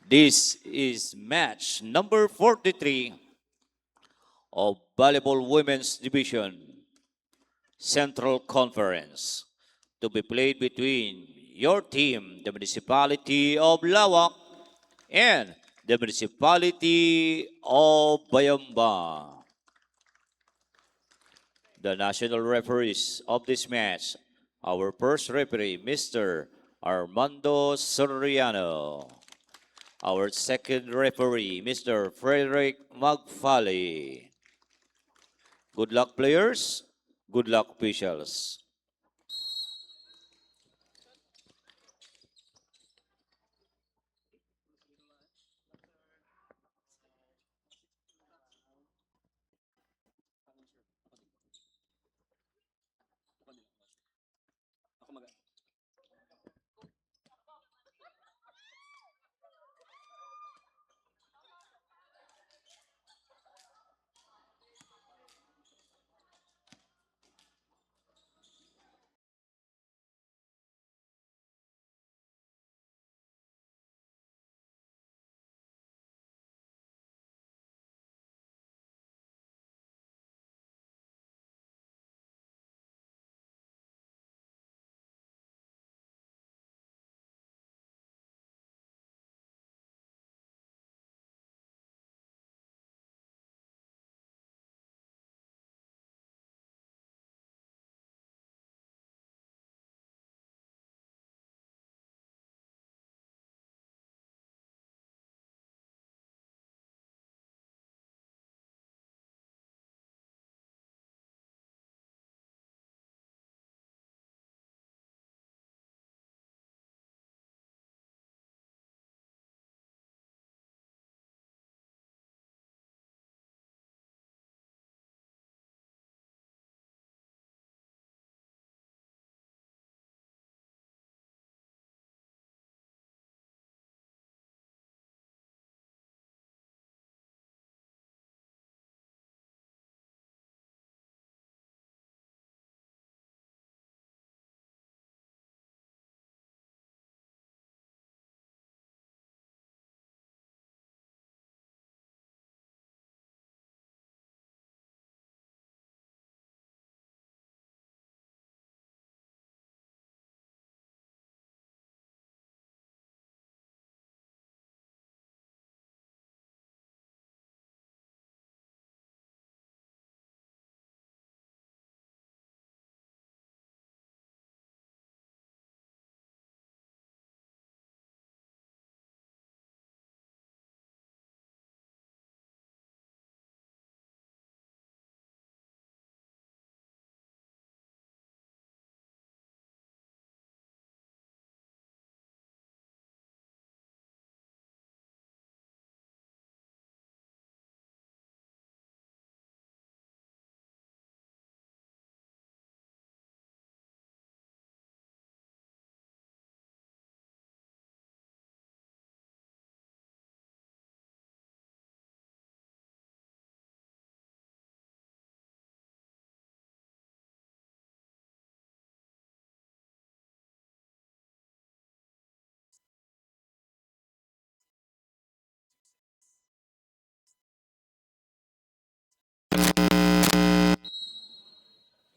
This is match number 43 of Volleyball Women's Division Central Conference to be played between your team, the Municipality of Laoac, and the Municipality of Bayambang. The national referees of this match, our first referee, Mr. Armando Soriano. Our second referee, Mr. Frederick Magfali. Good luck, players. Good luck, officials.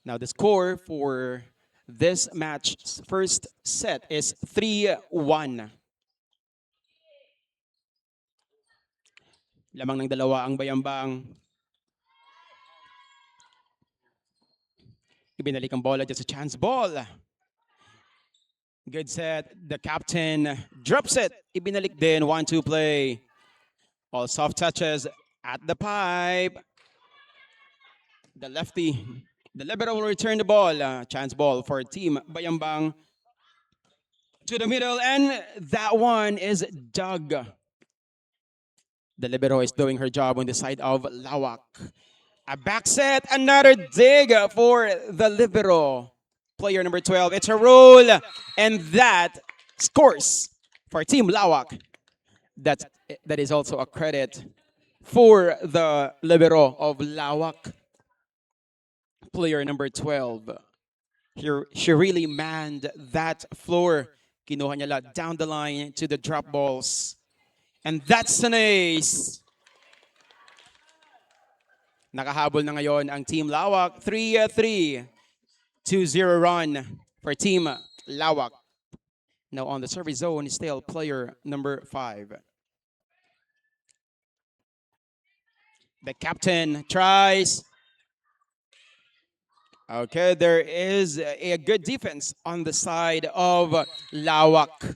Now the score for this match's first set is 3-1. Lamang ng dalawa ang Bayambang. Ibinalik ang bola, just a chance ball. Good set. The captain drops it. Ibinalik din. 1-2 play. All soft touches at the pipe. The lefty, the libero will return the ball. Chance ball for Team Bayambang. To the middle, and that one is dug. The libero is doing her job on the side of Laoac. A back set, another dig for the libero. Player number 12, it's a roll, and that scores for Team Laoac. That is also a credit for the libero of Laoac. Player number 12. She really manned that floor. Kinuha niya lahat down the line to the drop balls. And that's an ace. Nakahabol na ngayon ang Team Laoac. 3-3. 2-0 run for Team Laoac. Now on the service zone is still player number 5. The captain tries. Okay, there is a good defense on the side of Laoac.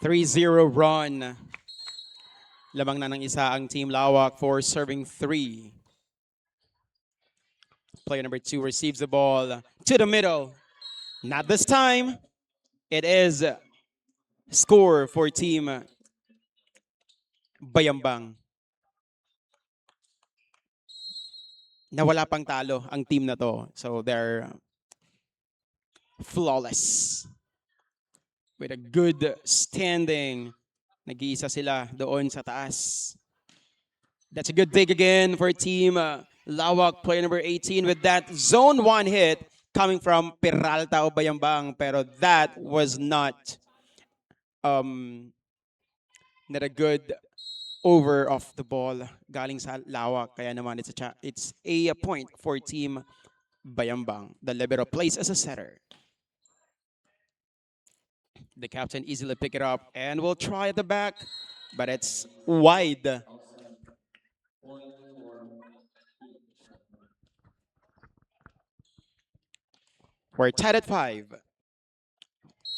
Three-zero run. Lamang na ng isa ang Team Laoac for serving 3. Player number 2 receives the ball to the middle. Not this time. It is score for Team Bayambang. Nawala pang talo ang team na to. So they're flawless. With a good standing. Nag-iisa sila doon sa taas. That's a good dig again for Team Laoac, player number 18 with that zone 1 hit coming from Peralta o Bayambang. Pero that was not a good over of the ball galing sa Laoac. Kaya naman it's a point for Team Bayambang. The libero plays as a setter. The captain easily pick it up and will try at the back, but it's wide. We're tied at 5.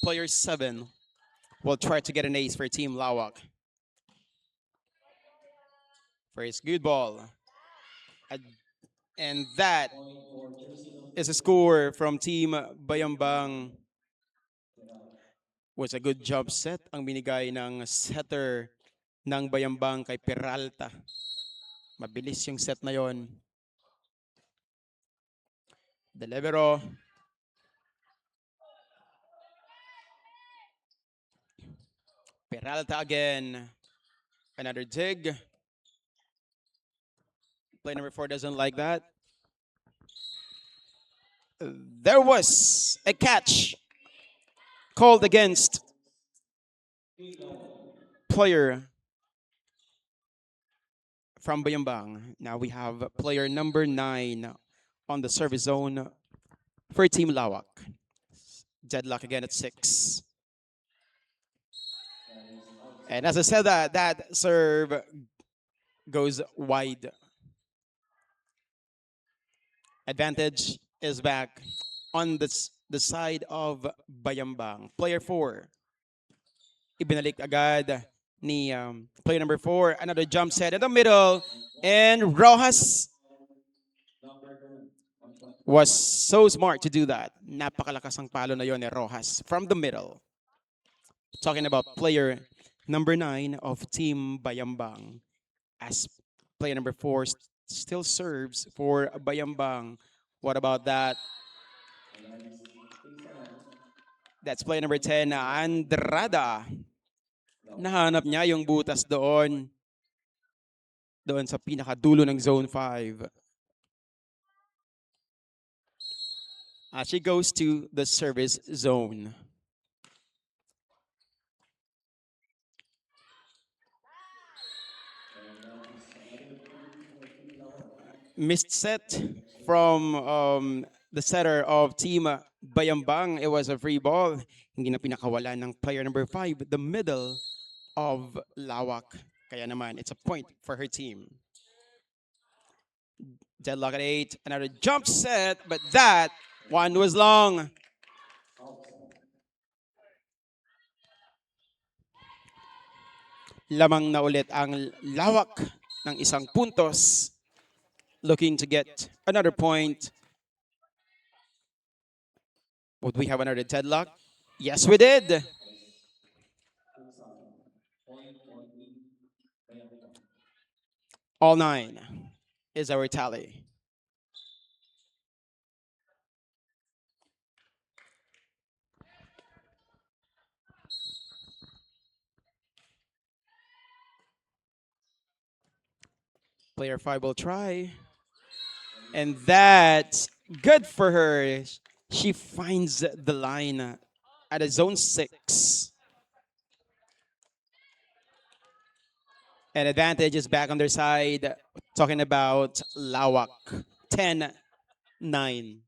Player 7 will try to get an ace for Team Laoac. First good ball. And that is a score from Team Bayambang. Was a good job set ang binigay ng setter ng Bayambang kay Peralta. Mabilis yung set na yon. The libero. Peralta again. Another dig. Player number 4 doesn't like that. There was a catch called against player from Bayambang. Now we have player number 9 on the service zone for Team Laoac. Deadlock again at 6. And as I said, that serve goes wide. Advantage is back on the side of Bayambang. Player 4. Ibinalik agad ni player number 4. Another jump set in the middle. And Rojas was so smart to do that. Napakalakas ang palo na yon ni Rojas from the middle. Talking about player number 9 of Team Bayambang. As player number 4 still serves for Bayambang. What about that? That's player number 10, Andrada. Nahanap niya yung butas doon. Doon sa pinakadulo ng zone 5. She goes to the service zone. Missed set from the setter of Team Bayambang. It was a free ball. Hindi na pinakawalan ng player number 5, the middle of Laoac. Kaya naman, it's a point for her team. Deadlock at 8. Another jump set, but that one was long. Lamang na ulit ang Laoac ng isang puntos. Looking to get another point. Would we have another deadlock? Yes, we did. All 9 is our tally. Player 5 will try. And that's good for her. She finds the line at a zone 6. And advantage is back on their side. Talking about Laoac. 10-9.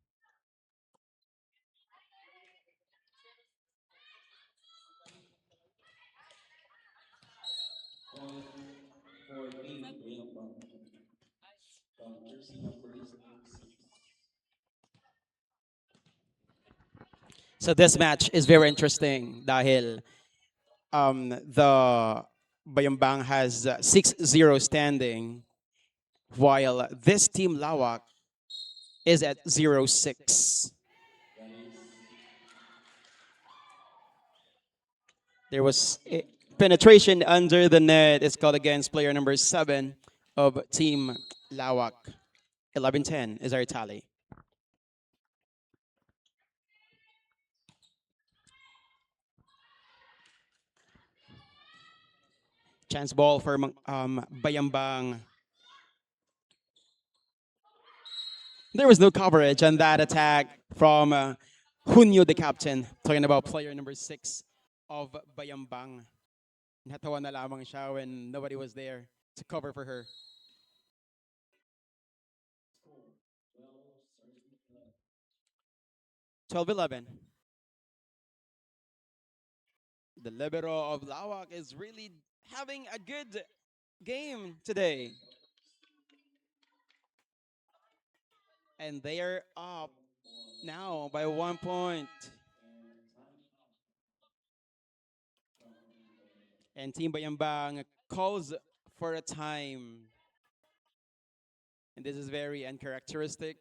So this match is very interesting dahil the Bayambang has 6-0 standing while this team Laoac is at 0-6. There was a penetration under the net. It's called against player number 7 of team Laoac. 11-10 is our tally. Chance ball for Bayambang. There was no coverage on that attack from Junio, the captain, talking about player number 6 of Bayambang. Natawa na lamang siya when nobody was there to cover for her. 12-11. The libero of Laoac is really having a good game today. And they are up now by 1 point. And Team Bayambang calls for a time. And this is very uncharacteristic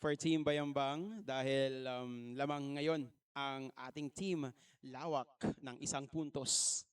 for Team Bayambang dahil lamang ngayon ang ating team Laoac ng 1 puntos.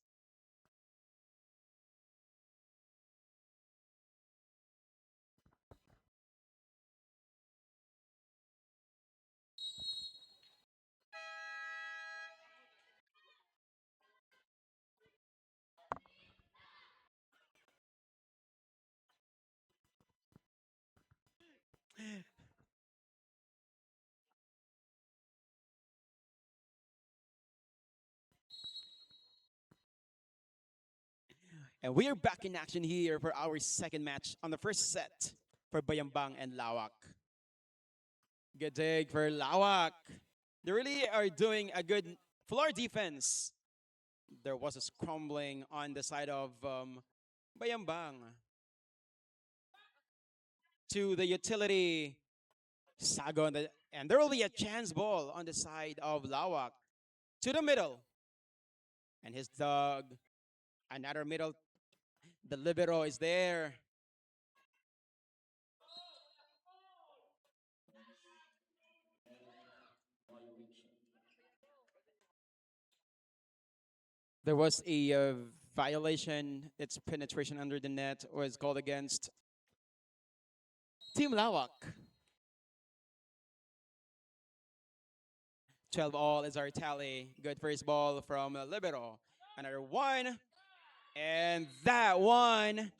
And we are back in action here for our second match on the first set for Bayambang and Laoac. Good dig for Laoac. They really are doing a good floor defense. There was a scrambling on the side of Bayambang. To the utility Sago, and there will be a chance ball on the side of Laoac. To the middle. And his dog. Another middle. The libero is there. There was a violation. Its penetration under the net was called against Team Laoac. 12 all is our tally. Good first ball from libero. Another one. And that one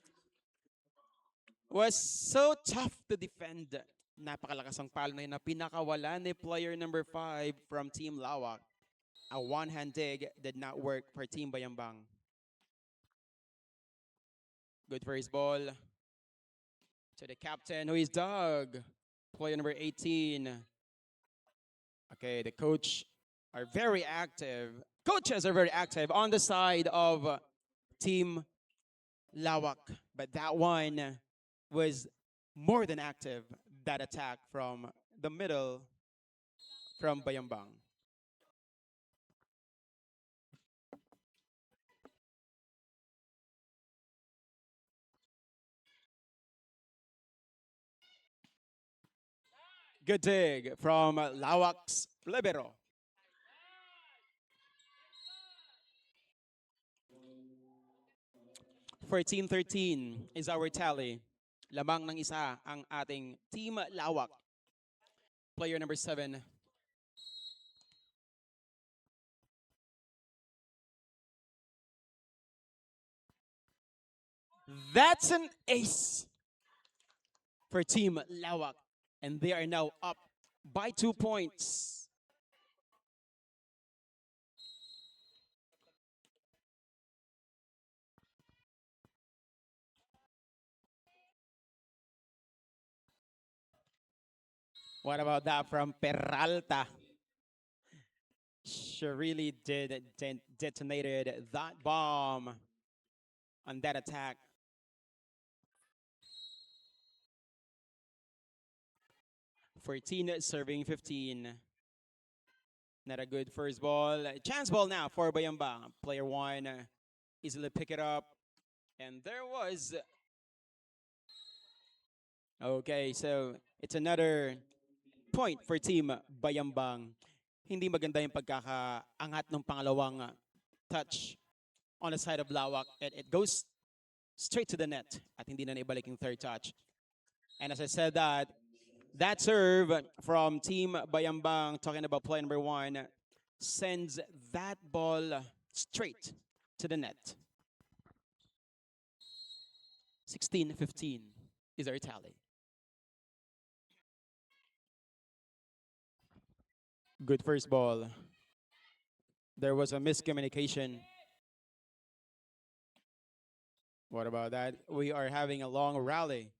was so tough to defend. Napakalakas ang palo na yun na pinakawala ni player number 5 from Team Laoac. A one-hand dig did not work for Team Bayambang. Good first ball to the captain, who is Doug. Player number 18. Okay, the coach are very active. Coaches are very active on the side of Team Laoac. But that one was more than active, that attack from the middle from Bayambang. Good dig from Laoac's libero. For Team 13 is our tally. Lamang ng isa ang ating Team Laoac. Player number 7. That's an ace for Team Laoac. And they are now up by 2 points. What about that from Peralta? She really did detonated that bomb on that attack. 14 serving 15. Not a good first ball. Chance ball now for Bayambang. Player one easily pick it up. And there was. Okay, so it's another point for Team Bayambang. Hindi maganda yung pagkakaangat ng pangalawang touch on the side of Laoac. It goes straight to the net at hindi na naibalik yung third touch. And as I said that serve from Team Bayambang, talking about play number one, sends that ball straight to the net. 16-15 is our tally. Good first ball. There was a miscommunication. What about that? We are having a long rally.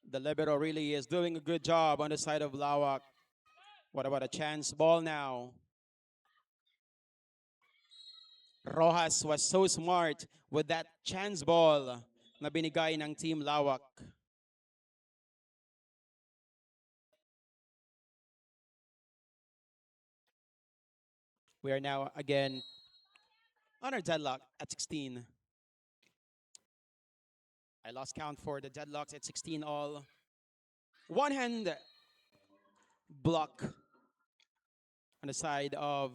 The libero really is doing a good job on the side of Laoac. What about a chance ball now? Rojas was so smart with that chance ball na binigay ng Team Laoac. We are now again on our deadlock at 16. I lost count for the deadlocks at 16 all. One hand block on the side of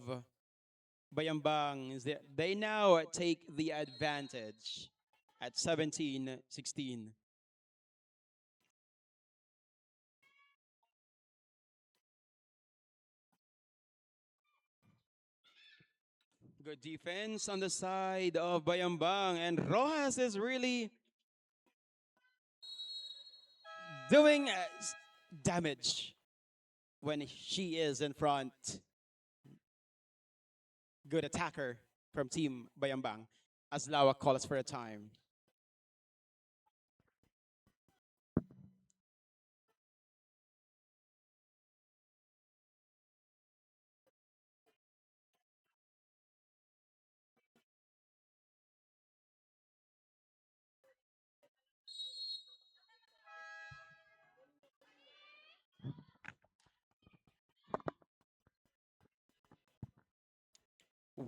Bayambang. They now take the advantage at 17-16. Good defense on the side of Bayambang, and Rojas is really doing damage when she is in front. Good attacker from Team Bayambang as Laoac calls for a time.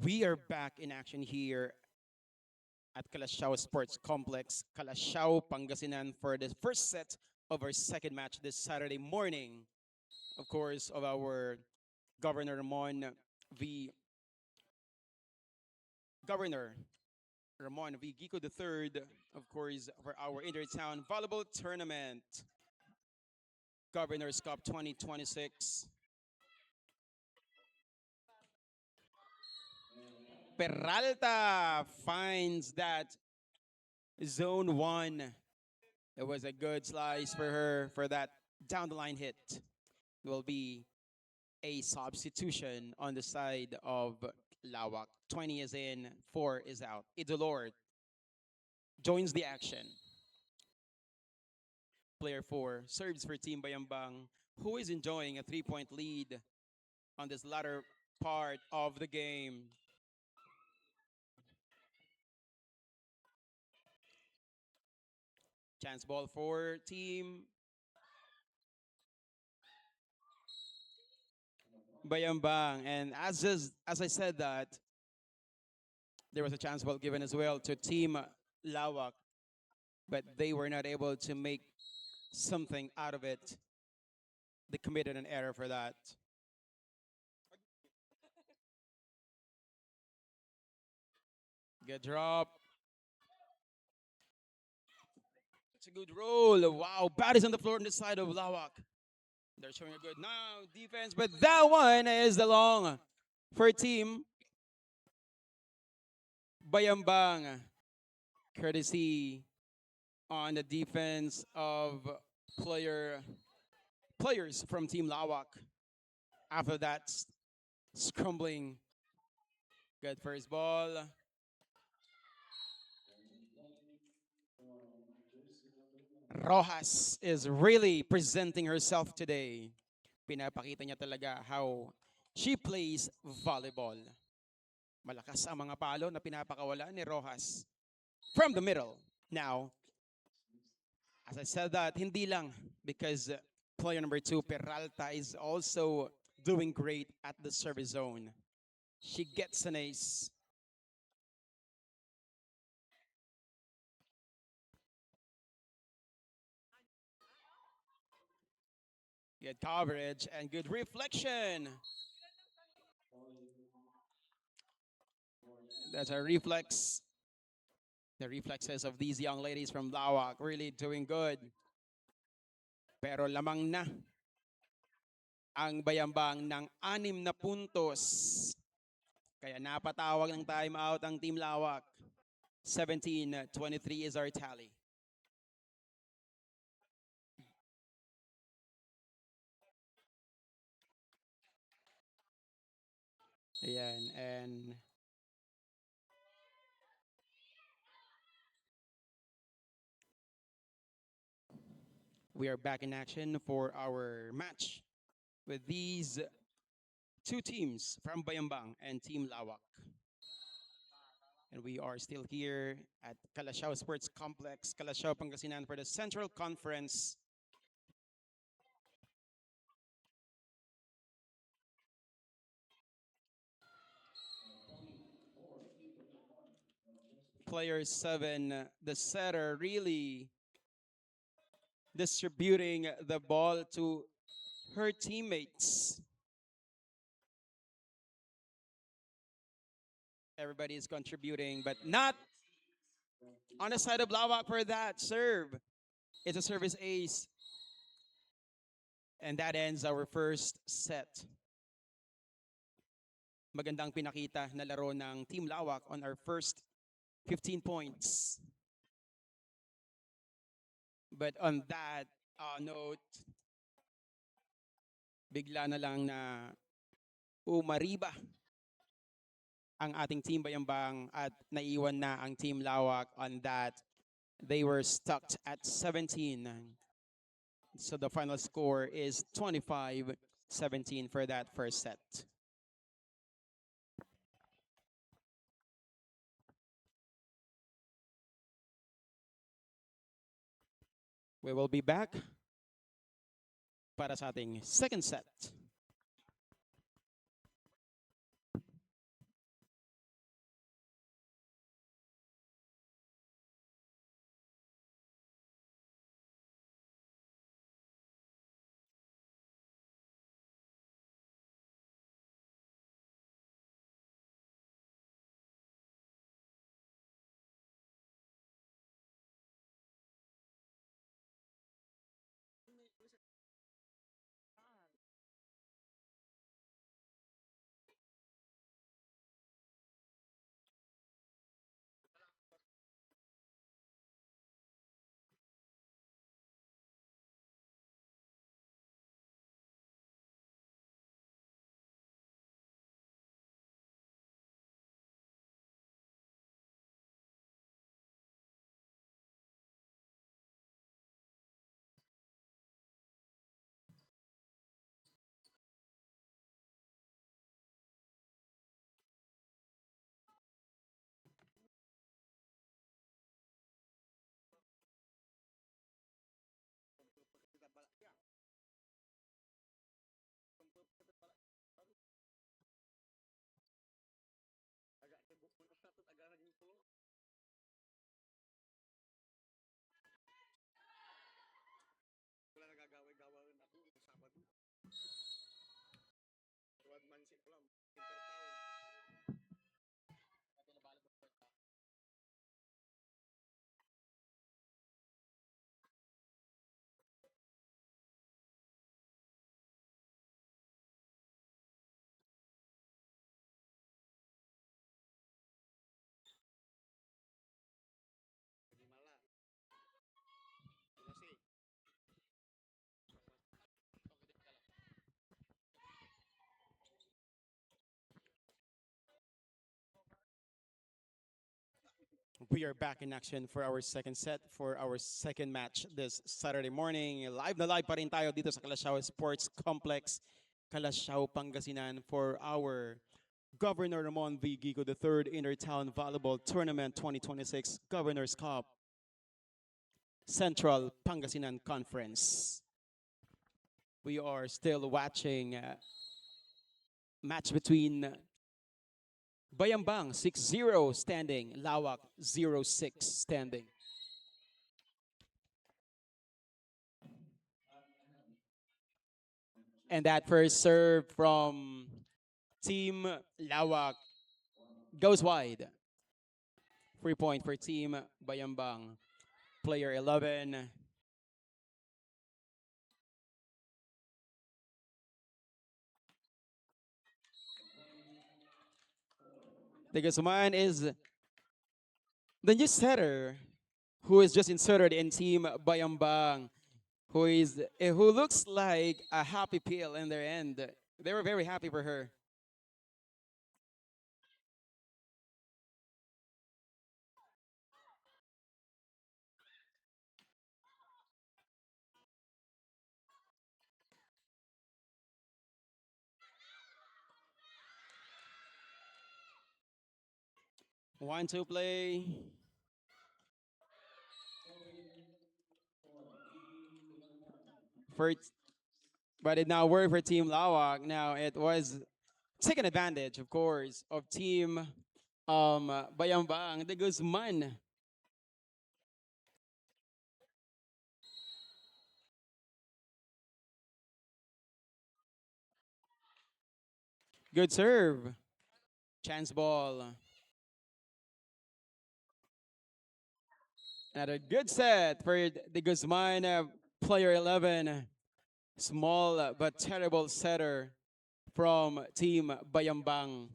We are back in action here at Calasiao Sports Complex, Calasiao, Pangasinan, for the first set of our second match this Saturday morning. Of course, of our Governor Ramon V. Governor Ramon V. Guico III, of course, for our Inter-Town Volleyball Tournament, Governor's Cup 2026. Peralta finds that zone one. It was a good slice for her for that down the line hit. It will be a substitution on the side of Laoac. 20 is in, 4 is out. Idolor joins the action. Player 4 serves for Team Bayambang, who is enjoying a 3-point lead on this latter part of the game. Chance ball for Team Bayambang. And as I said that, there was a chance ball given as well to Team Laoac, but they were not able to make something out of it. They committed an error for that. Good drop. It's a good roll. Wow, bat is on the floor on the side of Laoac. They're showing a good now defense, but that one is the long for Team Bayambang. courtesy on the defense of players from Team Laoac. After that, scrambling. Good first ball. Rojas is really presenting herself today. Pinapakita niya talaga how she plays volleyball. Malakas ang mga palo na pinapakawala ni Rojas from the middle. Now, as I said that, hindi lang because player number 2, Peralta, is also doing great at the service zone. She gets an ace. Good coverage and good reflection. That's a reflex. The reflexes of these young ladies from Laoac really doing good. Pero lamang na ang Bayambang ng 6 na puntos. Kaya napatawag ng timeout ang Team Laoac. 17-23 is our tally. Ayan, and we are back in action for our match with these two teams from Bayambang and Team Laoac. And we are still here at Calasiao Sports Complex, Calasiao, Pangasinan for the Central Conference. Player 7, the setter, really distributing the ball to her teammates. Everybody is contributing, but not on the side of Laoac for that serve. It's a service ace. And that ends our first set. Magandang pinakita na laro ng Team Laoac on our first 15 points. But on that note, bigla na lang na umariba ang ating Team Bayambang at naiwan na ang Team Laoac on that. They were stuck at 17. So the final score is 25-17 for that first set. We will be back para sa ating second set. We are back in action for our second set, for our second match this Saturday morning. Live na live pa rin tayo dito sa Calasiao Sports Complex, Calasiao, Pangasinan for our Governor Ramon V. Guico III Inter-Town Volleyball Tournament 2026 Governor's Cup Central Pangasinan Conference. We are still watching match between Bayambang 6-0 standing, Laoac 0-6 standing. And that first serve from Team Laoac goes wide. Free point for Team Bayambang. Player 11. The Guzman is the new setter who is just inserted in Team Bayambang, who looks like a happy pill in their end. They were very happy for her. One, two play. For, but it now worked for Team Laoac. Now it was taken advantage, of course, of Team Bayambang, the Guzman. Good serve. Chance ball. Another good set for the Guzman player 11. Small but terrible setter from Team Bayambang.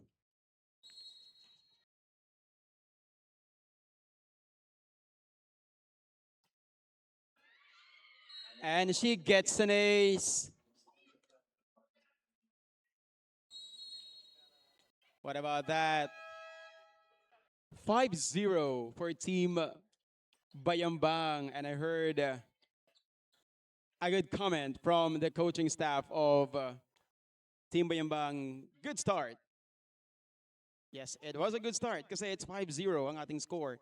And she gets an ace. What about that? 5-0 for Team Bayambang. And I heard a good comment from the coaching staff of Team Bayambang. Good start. Yes, it was a good start kasi it's 5-0 ang ating score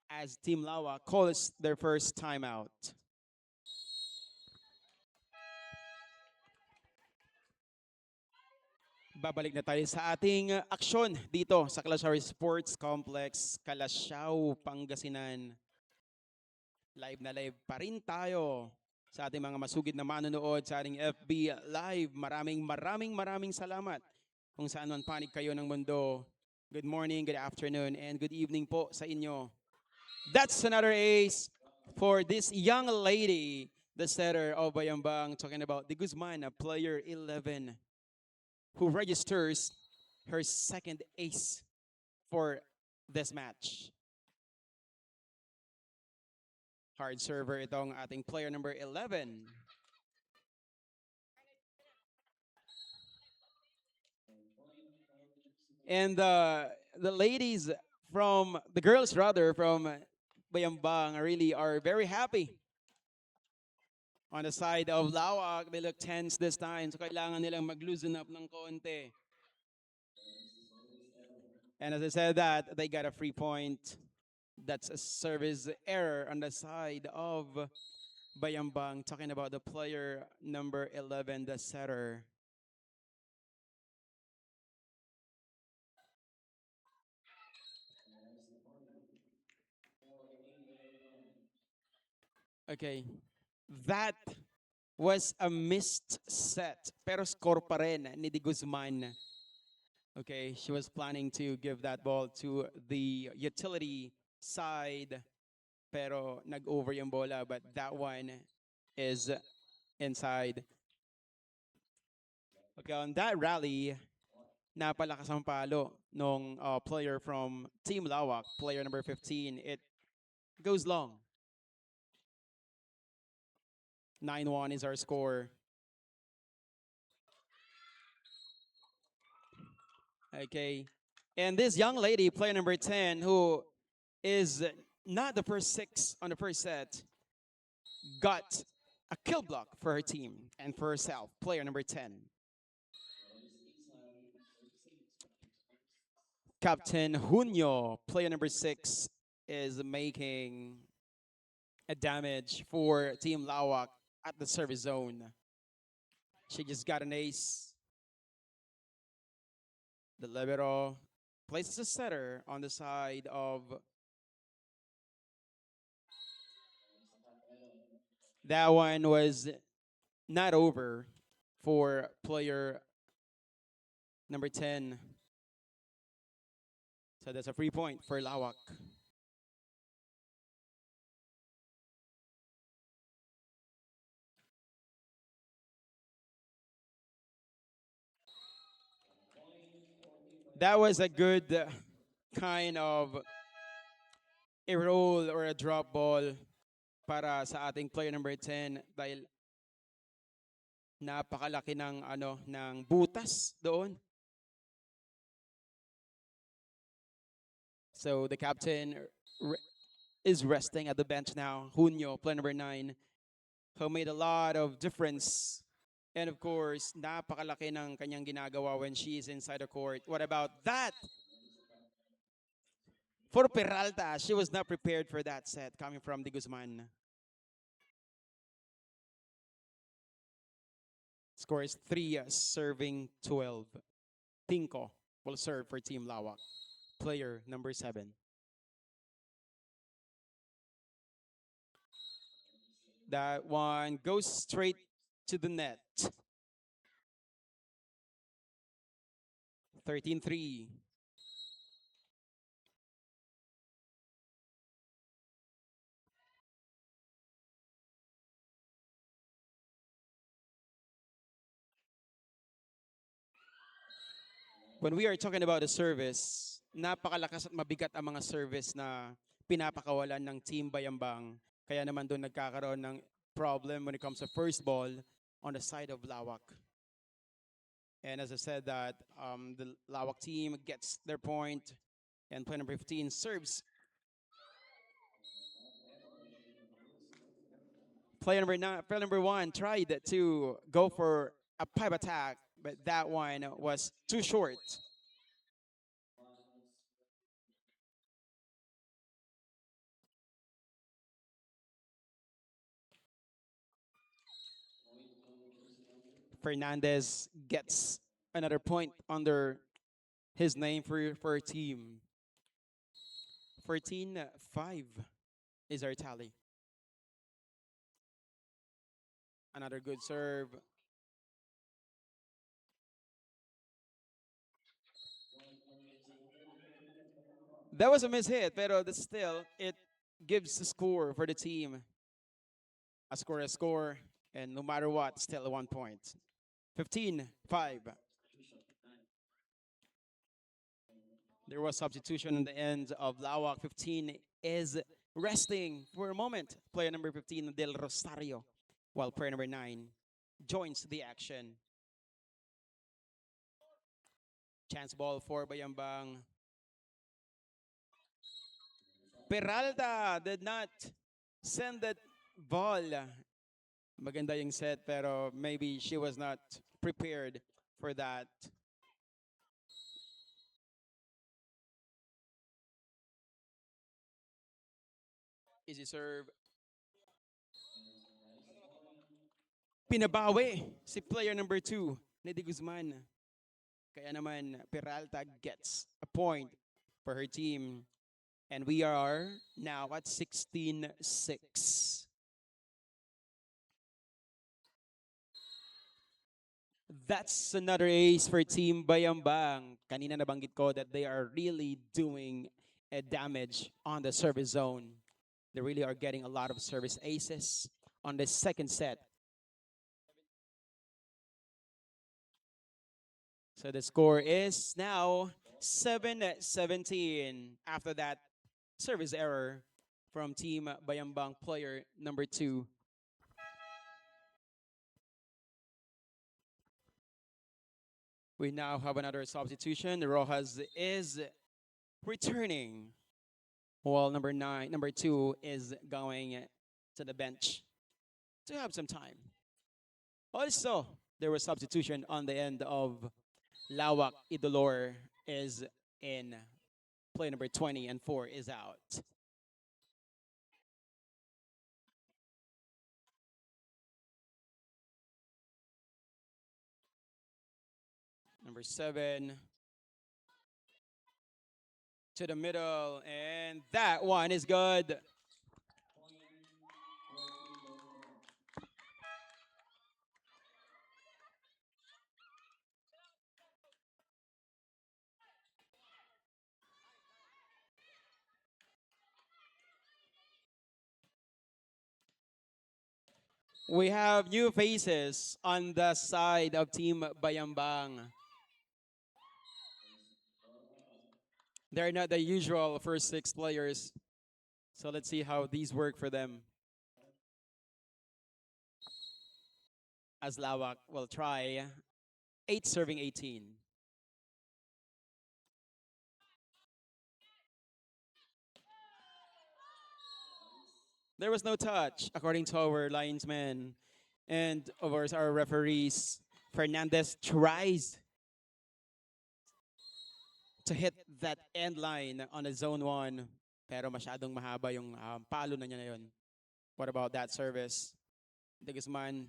as Team Laoac calls their first timeout. Babalik na tayo sa ating aksyon dito sa Calasiao Sports Complex, Calasiao, Pangasinan. Live na live pa rin tayo sa ating mga masugid na manonood sa ating FB Live. Maraming salamat kung saan man panig kayo ng mundo. Good morning, good afternoon, and good evening po sa inyo. That's another ace for this young lady, the setter of Bayambang, talking about the Guzman, player 11, who registers her second ace for this match. Hard server itong ating player number 11. And the ladies from, the girls rather, from Bayambang really are very happy. On the side of Laoac, they look tense this time. So kailangan nilang mag-loosen up ng konti. And as I said that, they got a free point. That's a service error on the side of Bayambang, talking about the player number 11, the setter. Okay, that was a missed set, pero score pa rin ni Di Guzman. Okay, she was planning to give that ball to the utility side, pero nag-over yung bola, but that one is inside. Okay, on that rally, napalakas ang palo nung player from Team Laoac, player number 15. It goes long. 9-1 is our score. Okay. And this young lady, player number 10, who is not the first six on the first set, got a kill block for her team and for herself, player number 10. Captain Junio, player number 6, is making a damage for Team Laoac at the service zone. She just got an ace. The libero places a setter on the side of that one was not over for player number 10. So that's a free point for Laoac. That was a good kind of a roll or a drop ball para sa ating player number 10 dahil napakalaki ng ng butas doon. So the captain is resting at the bench now. Junio, player number 9, who made a lot of difference. And of course, napakalaki ng kanyang ginagawa when she is inside the court. What about that? For Peralta, she was not prepared for that set coming from the Guzman. Score is 3 serving 12. Tinko will serve for Team Laoac. Player number 7. That one goes straight to the net. 13-3. When we are talking about the service, napakalakas at mabigat ang mga service na pinapakawalan ng Team Bayambang. Kaya naman doon nagkakaroon ng problem when it comes to first ball on the side of Laoac. And as I said that the Laoac team gets their point and player number 15 serves. Player number 1 tried to go for a pipe attack, but that one was too short. Fernandez gets another point under his name for a team. 14-5 is our tally. Another good serve. That was a miss hit, but still, it gives the score for the team. A score, and no matter what, still 1 point. 15-5. There was substitution in the end of Laoac. 15 is resting for a moment. Player number 15, Del Rosario, while player number 9 joins the action. Chance ball for Bayambang. Peralta did not send that ball. Maganda yung set, pero maybe she was not prepared for that. Easy serve. Pinabawi si player number 2, Nedy Guzman. Kaya naman, Peralta gets a point for her team. And we are now at 16-6. That's another ace for Team Bayambang. Kanina nabanggit ko that they are really doing a damage on the service zone. They really are getting a lot of service aces on the second set. So the score is now 7-17 after that service error from Team Bayambang player number 2. We now have another substitution. Rojas is returning. while number 2 is going to the bench to have some time. Also, there was substitution on the end of Laoac. Idolor is in play number 20 and 4 is out. Number 7 to the middle, and that one is good. We have new faces on the side of Team Bayambang. They're not the usual first 6 players. So let's see how these work for them. As Laoac will try 8 serving 18. There was no touch, according to our linesman. And of course, our referees. Fernandez tries to hit that end line on the zone 1. Pero masyadong mahaba yung palo na niya na yun. What about that service? De Guzman.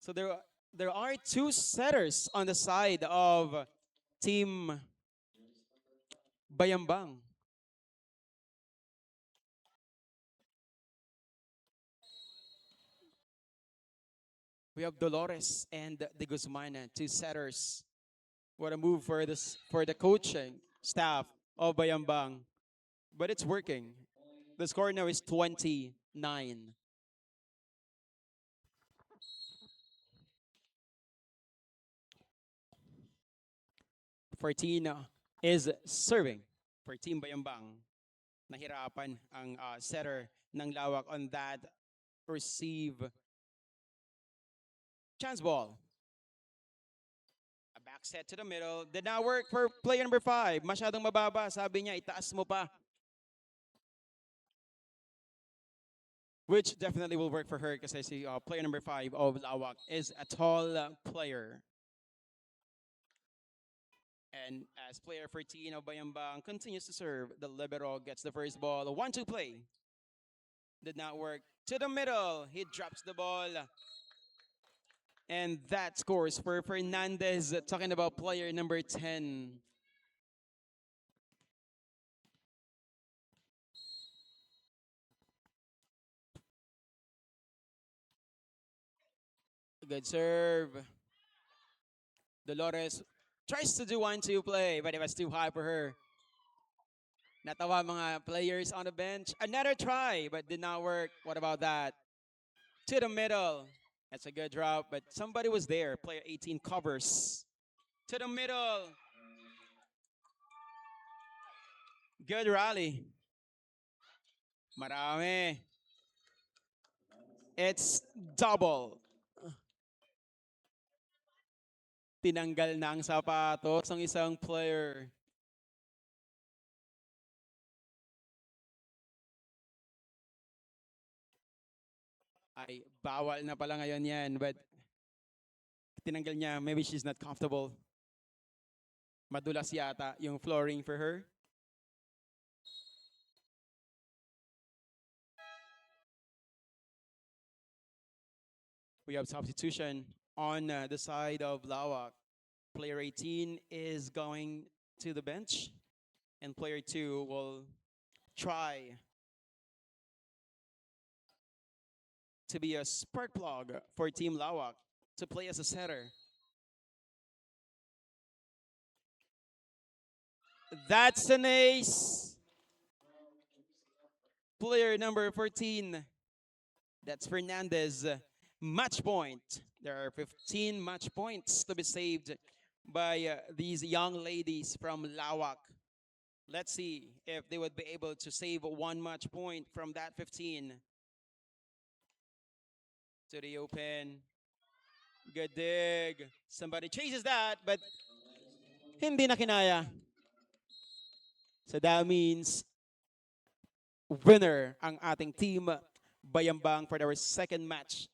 So there are 2 setters on the side of Team Bayambang. We have Dolores and De Guzman, 2 setters. What a move for the coaching staff of Bayambang. But it's working. The score now is 29. 14 is serving for Team Bayambang. Nahirapan ang setter ng Laoac on that receive. Chance ball. A back set to the middle. Did not work for player number 5. Masyadong mababa. Sabi niya, itaas mo pa. Which definitely will work for her because I see player number 5 of Laoac is a tall player. And as player 14 of Bayambang continues to serve, the libero gets the first ball. A 1-2 play. Did not work. To the middle. He drops the ball. And that scores for Fernandez, talking about player number 10. Good serve. Dolores tries to do 1-2 play, but it was too high for her. Natawa mga players on the bench. Another try, but did not work. What about that? To the middle. That's a good drop, but somebody was there. Player 18 covers. To the middle. Good rally. Marami. It's double. Tinanggal na ang sapatos ng isang player. Ay, bawal na pala ngayon yan, but tinanggal niya. Maybe she's not comfortable. Madulas yata yung flooring for her. We have substitution on the side of Laoac. Player 18 is going to the bench, and player 2 will try to be a spark plug for Team Laoac to play as a setter. That's an ace. Player number 14, that's Fernandez. Match point. There are 15 match points to be saved by these young ladies from Laoac. Let's see if they would be able to save 1 match point from that 15. To the open. Good dig. Somebody chases that, but hindi na kinaya. So that means winner ang ating team Bayambang for our second match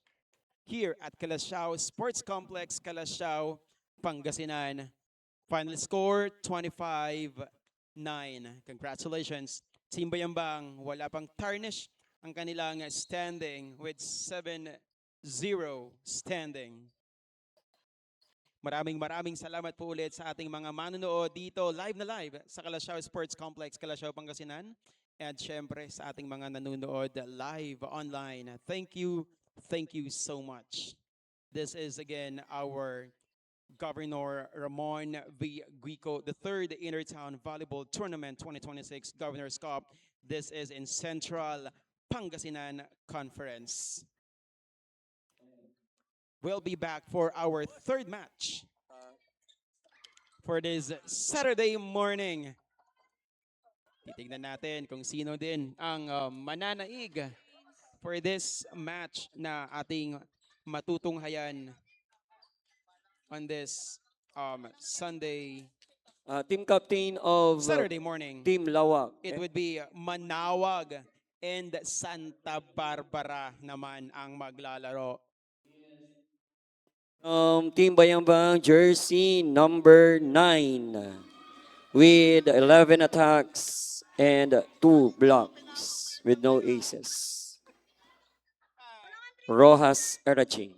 here at Calasiao Sports Complex, Calasiao, Pangasinan. Final score 25-9. Congratulations, Team Bayambang. Wala pang tarnish ang kanilang standing with 7-0 standing. Maraming salamat po ulit sa ating mga manonood dito live na live sa Calasiao Sports Complex, Calasiao, Pangasinan. And syempre sa ating mga nanonood live online. Thank you so much. This is again our Governor Ramon V. Guico III Inter-Town Volleyball Tournament 2026 Governor's Cup. This is in Central Pangasinan Conference. We'll be back for our third match for this Saturday morning. Titignan natin kung sino din ang mananaig for this match na ating matutunghayan on this Sunday, Team captain of Saturday morning. Team Laoac. It would be Manawag and Santa Barbara naman ang maglalaro. Team Bayambang jersey number 9 with 11 attacks and 2 blocks with no aces. Rojas Eraching.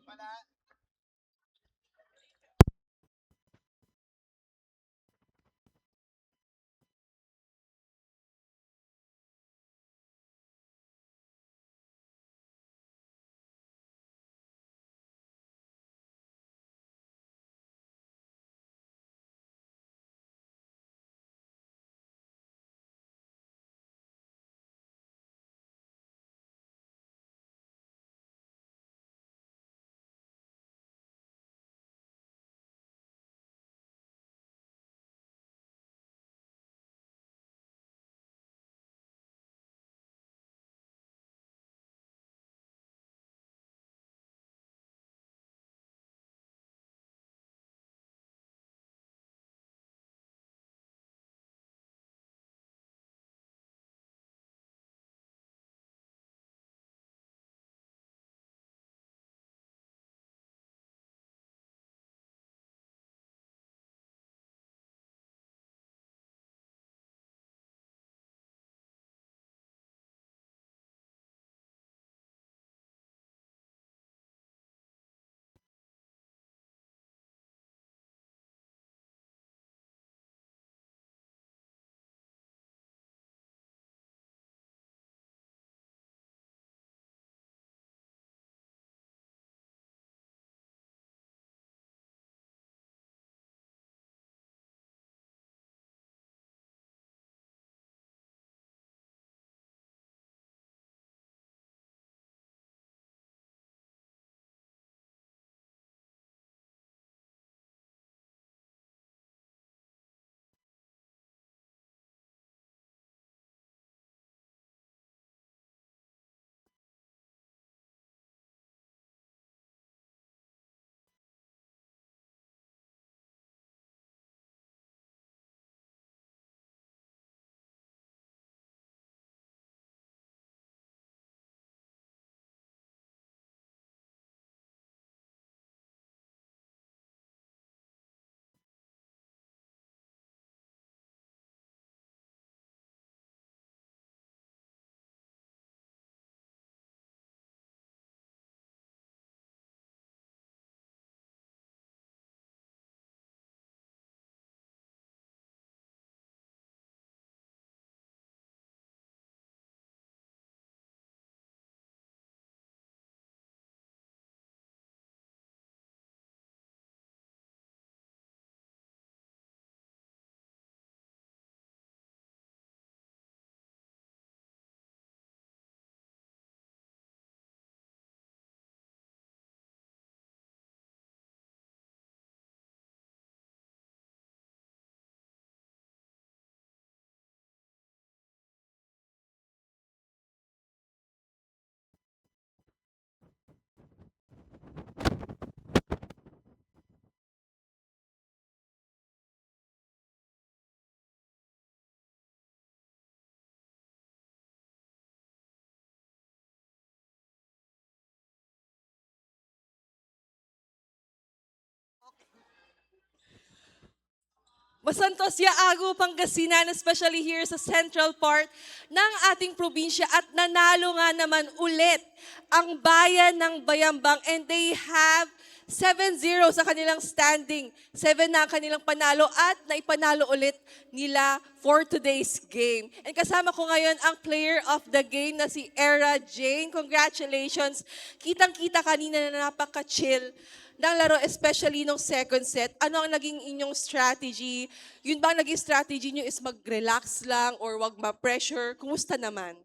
Masantos Yaagu, Pangasinan, especially here sa central part ng ating probinsya at nanalo nga naman ulit ang bayan ng Bayambang and they have 7-0 sa kanilang standing. 7 na ang kanilang panalo at naipanalo ulit nila for today's game. And kasama ko ngayon ang player of the game na si Era Jane. Congratulations. Kitang-kita kanina na napaka-chill ng laro, especially nung second set. Ano ang naging inyong strategy? Yun ba ang naging strategy nyo is mag-relax lang or wag ma-pressure? Kumusta naman?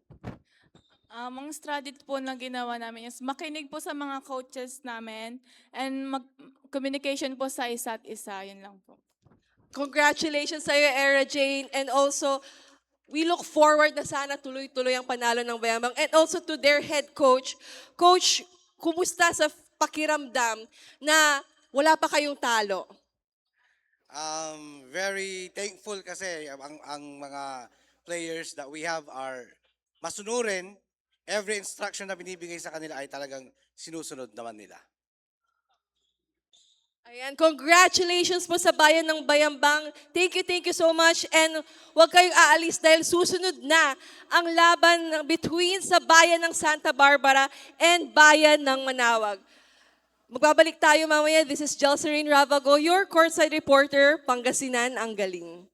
Ang strategy po na ginawa namin is makinig po sa mga coaches namin and communication po sa isa't isa. Yun lang po. Congratulations sa iyo, Era Jane. And also, we look forward na sana tuloy-tuloy ang panalo ng Bayambang. And also to their head coach. Coach, kumusta sa pakiramdam na wala pa kayong talo? Very thankful kasi ang mga players that we have are masunurin. Every instruction na binibigay sa kanila ay talagang sinusunod naman nila. Ayan, congratulations po sa bayan ng Bayambang. Thank you so much. And huwag kayong aalis dahil susunod na ang laban between sa bayan ng Santa Barbara and bayan ng Manawag. Magbabalik tayo mamaya. This is Jelserine Ravago, your courtside reporter, Pangasinan ang galing.